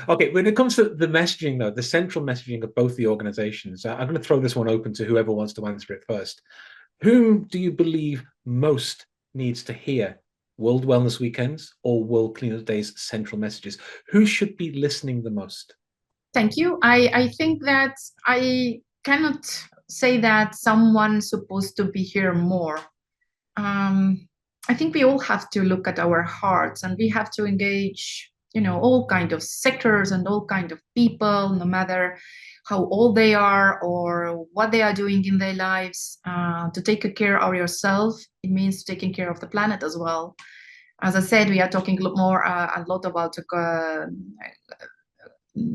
Okay, when it comes to the messaging, though, the central messaging of both the organizations, I'm going to throw this one open to whoever wants to answer it first. Whom do you believe most needs to hear World Wellness Weekends or World Cleanup Day's central messages? Who should be listening the most? Thank you. I think that I cannot say that someone's supposed to be here more. Um, I think we all have to look at our hearts and we have to engage, all kind of sectors and all kind of people, no matter how old they are or what they are doing in their lives. To take care of yourself, it means taking care of the planet as well. As I said, we are talking a lot about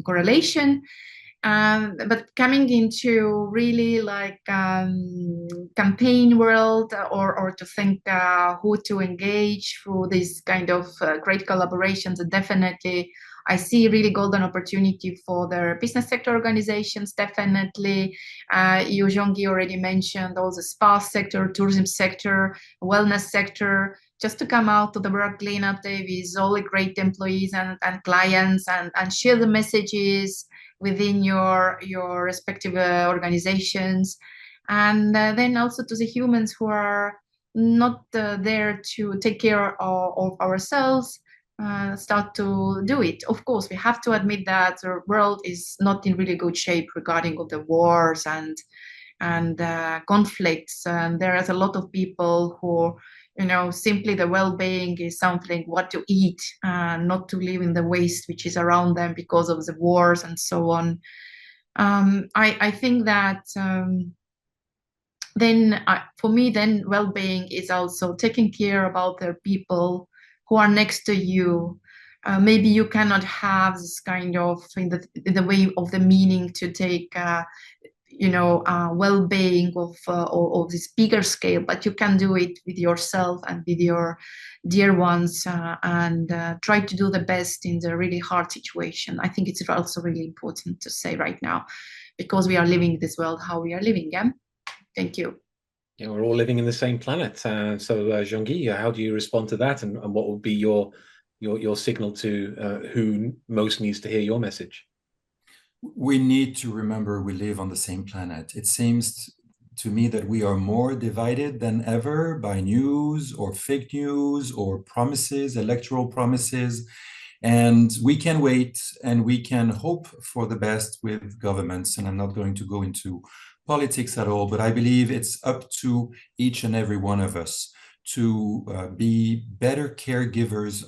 correlation. But coming into really like campaign world or to think who to engage through these kind of great collaborations, definitely I see really golden opportunity for the business sector organizations. Definitely, you, Jean-Guy, already mentioned all the spa sector, tourism sector, wellness sector, just to come out to the World Cleanup Day with all the great employees and clients and share the messages within your respective organizations, and then also to the humans who are not there to take care of ourselves, start to do it. Of course, we have to admit that the world is not in really good shape regarding all the wars and conflicts, and there is a lot of people who, simply the well-being is something what to eat, not to live in the waste which is around them because of the wars and so on. I think that then for me, then well-being is also taking care about the people who are next to you. Maybe you cannot have this kind of in the way of the meaning to take well-being of this bigger scale, but you can do it with yourself and with your dear ones, and try to do the best in the really hard situation. I think it's also really important to say right now, because we are living this world how we are living. Yeah. Thank you. Yeah, we're all living in the same planet. Jean-Guy, how do you respond to that, and what would be your signal to who most needs to hear your message? We need to remember we live on the same planet. It seems to me that we are more divided than ever by news or fake news or promises, electoral promises. And we can wait and we can hope for the best with governments. And I'm not going to go into politics at all, but I believe it's up to each and every one of us to be better caregivers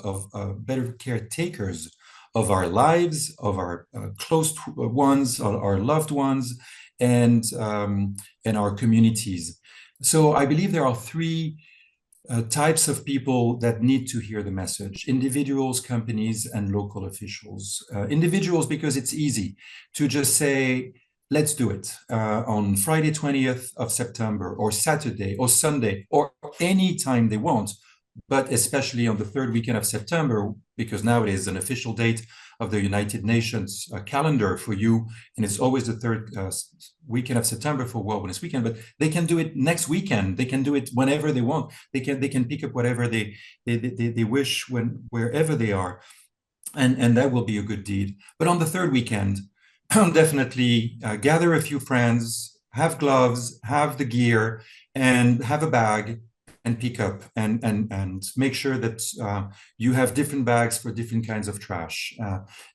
better caretakers of our lives, of our close ones, our loved ones, and our communities. So I believe there are three types of people that need to hear the message: individuals, companies, and local officials. Individuals, because it's easy to just say, let's do it on Friday 20th of September, or Saturday, or Sunday, or any time they want, but especially on the third weekend of September, because now it is an official date of the United Nations calendar for you, and it's always the third weekend of September for World Wellness Weekend. But they can do it next weekend. They can do it whenever they want. They can pick up whatever they wish wherever they are, and that will be a good deed. But on the third weekend, definitely gather a few friends, have gloves, have the gear, and have a bag, and pick up and make sure that you have different bags for different kinds of trash.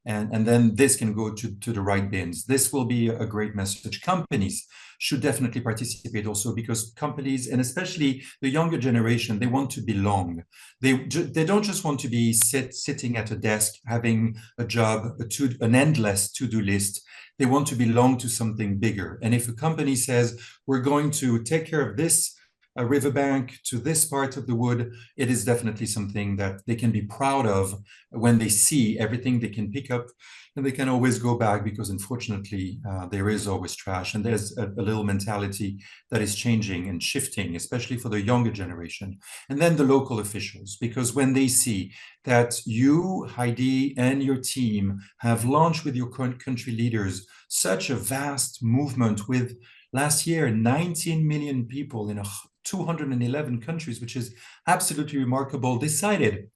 And then this can go to the right bins. This will be a great message. Companies should definitely participate also, because companies, and especially the younger generation, they want to belong. They don't just want to be sitting at a desk having a job, an endless to-do list. They want to belong to something bigger. And if a company says, we're going to take care of this a riverbank to this part of the wood, it is definitely something that they can be proud of when they see everything they can pick up, and they can always go back, because unfortunately there is always trash, and there's a little mentality that is changing and shifting, especially for the younger generation. And then the local officials, because when they see that you, Heidi, and your team have launched with your country leaders such a vast movement with last year 19 million people in 211 countries, which is absolutely remarkable, decided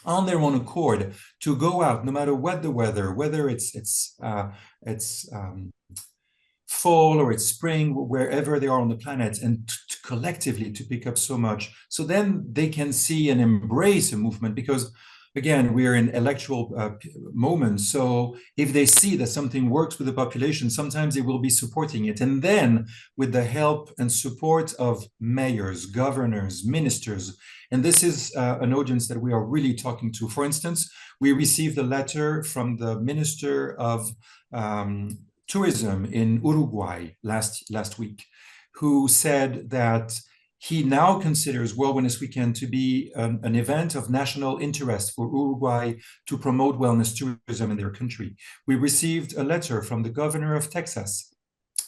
on their own accord to go out, no matter what the weather, whether it's fall or it's spring, wherever they are on the planet, and collectively to pick up so much. So then they can see and embrace a movement, because again, we are in electoral moments. So if they see that something works with the population, sometimes they will be supporting it. And then with the help and support of mayors, governors, ministers, and this is an audience that we are really talking to. For instance, we received a letter from the Minister of Tourism in Uruguay last week, who said that he now considers World Wellness Weekend to be an event of national interest for Uruguay to promote wellness tourism in their country. We received a letter from the governor of Texas,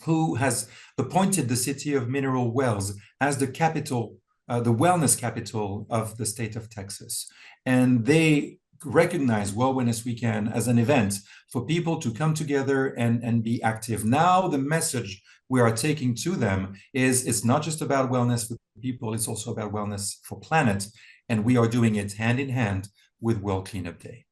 who has appointed the city of Mineral Wells as the capital, the wellness capital of the state of Texas. And they recognize World Wellness Weekend as an event for people to come together and be active. Now, the message we are taking to them is it's not just about wellness for people, it's also about wellness for planet. And we are doing it hand in hand with World Cleanup Day.